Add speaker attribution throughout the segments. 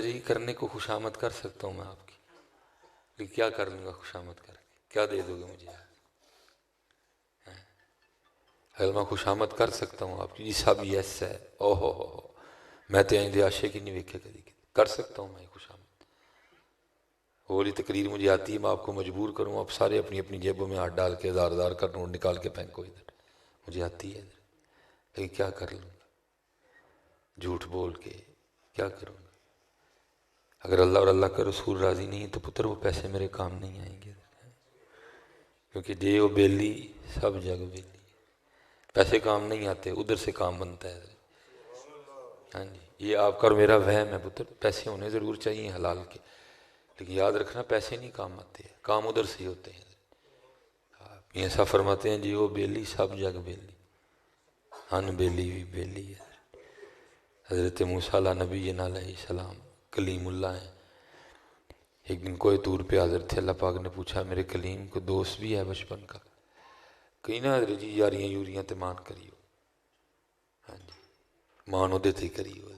Speaker 1: جی کرنے کو خوشامد کر سکتا ہوں میں آپ کی، لیکن کیا کر لوں گا خوشامد کر کے؟ کیا دے دو گے مجھے؟ اگر میں خوشامد کر سکتا ہوں آپ کی، جی سب یس ہے، او ہو میں تو آئندے عاشق ہی نہیں ویکھے کدی کر سکتا ہوں میں خوشامد؟ وہ والی تقریر مجھے آتی ہے، میں آپ کو مجبور کروں آپ سارے اپنی اپنی جیبوں میں ہاتھ ڈال کے ہزار ہزار کا نوٹ نکال کے پھینکو ادھر، مجھے آتی ہے ادھر، لیکن کیا کر لوں گا جھوٹ بول کے؟ کیا کروں گا؟ اگر اللہ اور اللہ کا رسول راضی نہیں تو پتر وہ پیسے میرے کام نہیں آئیں گے، کیونکہ جے وہ بیلی سب جگ بیلی، پیسے کام نہیں آتے، ادھر سے کام بنتا ہے۔ ہاں جی، یہ آپ کا اور میرا وہم ہے پتر، پیسے ہونے ضرور چاہیے حلال کے، لیکن یاد رکھنا پیسے نہیں کام آتے ہیں، کام ادھر سے ہی ہوتے ہیں۔ یہ ایسا فرماتے ہیں جی وہ بیلی سب جگ بیلی، ان بیلی بھی بیلی ہے۔ حضرت موسیٰ علیہ نبی علیہ السلام کلیم اللہ ہیں، ایک دن کوئی طور پہ حاضر تھے، اللہ پاک نے پوچھا میرے کلیم کو دوست بھی ہے بچپن کا؟ کہیں نہ حضرت جی یاریاں یوریاں تے مان کریو، ہاں جی مان ادھے تے کریو،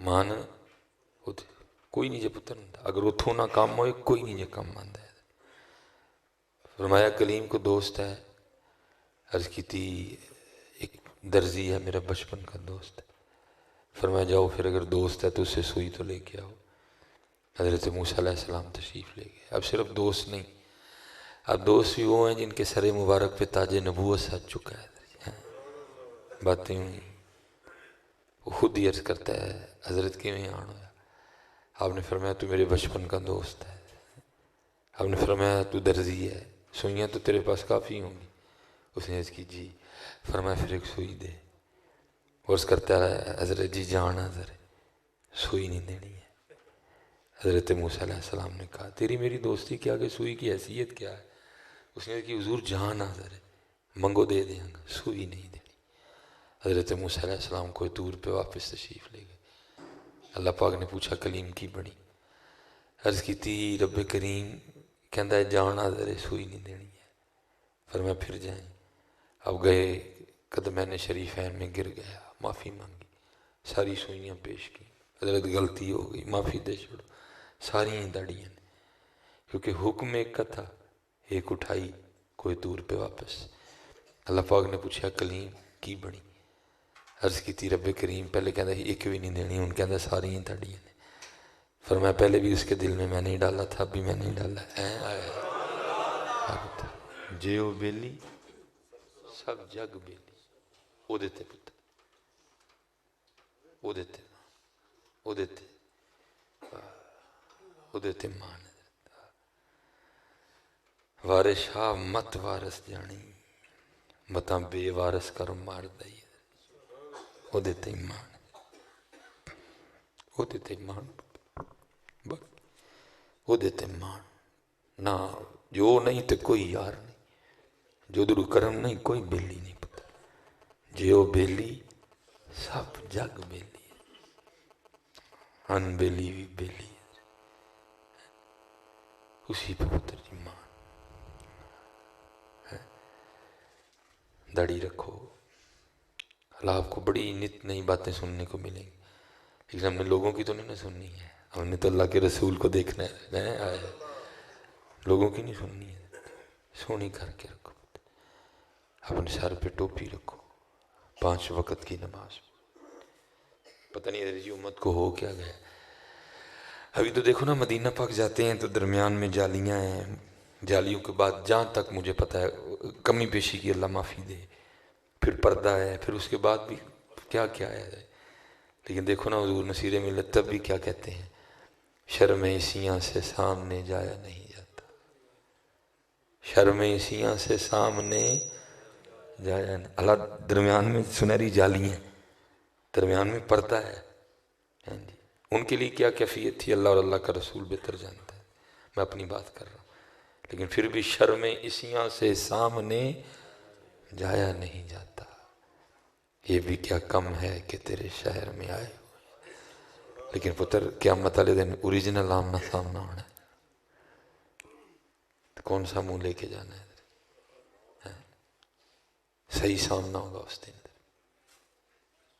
Speaker 1: مان ادھے کوئی نہیں جے پتر ہوندا، اگر اتھوں نہ کام ہوئے کوئی نہیں جے کام آندا ہے۔ فرمایا کلیم کو دوست ہے؟ عرض کی تھی ایک درزی ہے میرا بچپن کا دوست ہے۔ فرمایا جاؤ پھر اگر دوست ہے تو اس سے سوئی تو لے کے آؤ۔ حضرت موسیٰ علیہ السلام تشریف لے گئے۔ اب صرف دوست نہیں، اب دوست بھی وہ ہیں جن کے سر مبارک پہ تاج نبوت سج چکا ہے۔ باتیں ہوئی، وہ خود ہی عرض کرتا ہے حضرت کے میں آن ہویا؟ آپ نے فرمایا تو میرے بچپن کا دوست ہے۔ آپ نے فرمایا تو درزی ہے، سوئیاں تو تیرے پاس کافی ہوں گی؟ اس نے عرض کی جی۔ فرمایا پھر ایک سوئی دے۔ عرض کرتا ہے حضرت جی جان حضر سوئی نہیں دینی ہے۔ حضرت موسیٰ علیہ السلام نے کہا تیری میری دوستی کیا کہ سوئی کی حیثیت کیا ہے؟ اس نے کہا حضور جان حاضر ہے، منگو دے دیں گا، سوئی نہیں دینی۔ حضرت موسیٰ علیہ السلام کوئی دور پہ واپس تشریف لے گئے۔ اللہ پاک نے پوچھا کلیم کی بنی؟ عرض کی تھی رب کریم کہندا ہے جان حاضر ہے، سوئی نہیں دینی ہے۔ فرمایا پھر جائیں۔ اب گئے قدمین شریفین میں گر گیا، معافی مانگی، ساری سوئیاں پیش کی، حضرت غلطی ہو گئی معافی دے چھوڑو، ساری داڑیاں، کیونکہ حکم ایک کا تھا، ایک اٹھائی کوئی دور پہ واپس۔ اللہ پاک نے پوچھا کلیم کی بنی؟ عرض کی تھی رب کریم پہلے کہندا ایک بھی نہیں دینی، ان کہندا ساری داڑیاں نے۔ فرمایا پہلے بھی اس کے دل میں میں نہیں ڈالا تھا، اب بھی میں نہیں ڈالا ہے۔ جے وہ بیلی سب جگ بیلی، او دیتے پتر، او دیتے، او دیتے، او دیتے مان۔ وارث شاہ مت وارث جانی، متاں بے وارث کر مار دئی، او دیتے مان، او دیتے مان، او دیتے مان۔ نہ جو نہیں تے کوئی یار نہیں، جو در کرم نہیں کوئی بیلی نہیں پتہ، جیو بیلی سب جگ بیلی، ان بیلی بھی بیلی، اسی پہ پتر جی مان۔ داڑھی رکھو، اللہ آپ کو بڑی نت نئی باتیں سننے کو ملیں گی، لیکن ہم نے لوگوں کی تو نہیں نہ سننی ہے، ہم نے تو اللہ کے رسول کو دیکھنا ہے، لوگوں کی نہیں سننی ہے۔ سونی کر کے رکھو، اپنے سر پہ ٹوپی رکھو، 5 وقت کی نماز، پتہ نہیں ادھر جی امت کو ہو کیا گیا۔ ابھی تو دیکھو نا مدینہ پاک جاتے ہیں تو درمیان میں جالیاں ہیں، جالیوں کے بعد جہاں تک مجھے پتہ ہے کمی بیشی کی اللہ معافی دے، پھر پردہ ہے، پھر اس کے بعد بھی کیا کیا ہے، لیکن دیکھو نا حضور نصیر ملت تب بھی کیا کہتے ہیں، شرم عیسیاں سے سامنے جایا نہیں جاتا، شرم عیسیاں سے سامنے جایا نہیں۔ اللہ درمیان میں سنہری جالی ہیں، درمیان میں پردہ ہے، ان کے لیے کیا کیفیت تھی اللہ اور اللہ کا رسول بہتر جانتا ہے، میں اپنی بات کر رہا ہوں، لیکن پھر بھی شرم عیسیاں سے سامنے جایا نہیں جاتا، یہ بھی کیا کم ہے کہ تیرے شہر میں آئے ہوئے، لیکن پتر قیامت والے دن اوریجنل آمنا سامنا ہونا ہے، تو کون سا منہ لے کے جانا ہے؟ صحیح سامنا ہوگا اس دن،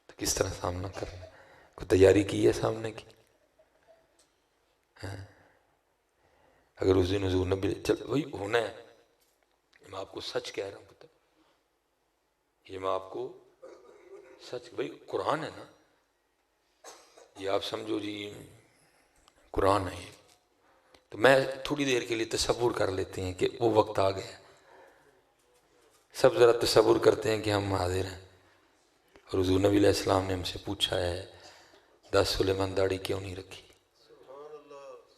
Speaker 1: تو کس طرح سامنا کرنا ہے؟ کوئی تیاری کی ہے سامنے کی؟ اگر اس دن حضور نبی چل وہی ہونا ہے، میں آپ کو سچ کہہ رہا ہوں، پتہ یہ میں آپ کو سچ، بھائی قرآن ہے نا، یہ آپ سمجھو جی قرآن ہے یہ، تو میں تھوڑی دیر کے لیے تصور کر لیتے ہیں کہ وہ وقت آ گیا، سب ذرا تصور کرتے ہیں کہ ہم حاضر ہیں، اور حضور نبی علیہ السلام نے ہم سے پوچھا ہے 10 سلیمان داڑھی کیوں نہیں رکھی،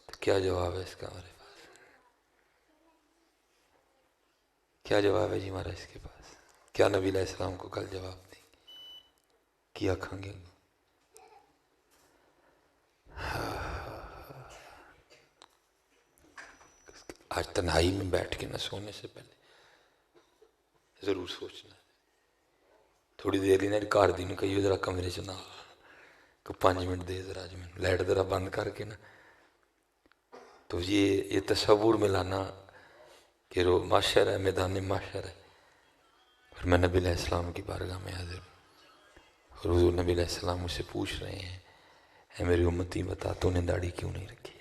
Speaker 1: تو کیا جواب ہے اس کا ہمارے پاس؟ کیا جواب ہے جی ہمارا اس کے پاس؟ کیا نبی علیہ السلام کو کل جواب دیں کیا کھائیں گے؟ آج تنہائی میں بیٹھ کے نہ سونے سے پہلے ضرور سوچنا ہے، تھوڑی دیر ہی نہ کار دی نو کہیو ذرا کمرے چ نہ کہ 5 منٹ دے ذرا اج میں لائٹ ذرا بند کر کے نا، تو یہ تصور میں لانا کہ معاشر ہے، میدان معاشر ہے، اور میں نبی علیہ السلام کی بارگاہ میں حاضر ہوں، اور حضور نبی علیہ السلام مجھ سے پوچھ رہے ہیں اے میری امتی بتا تو نے داڑھی کیوں نہیں رکھی؟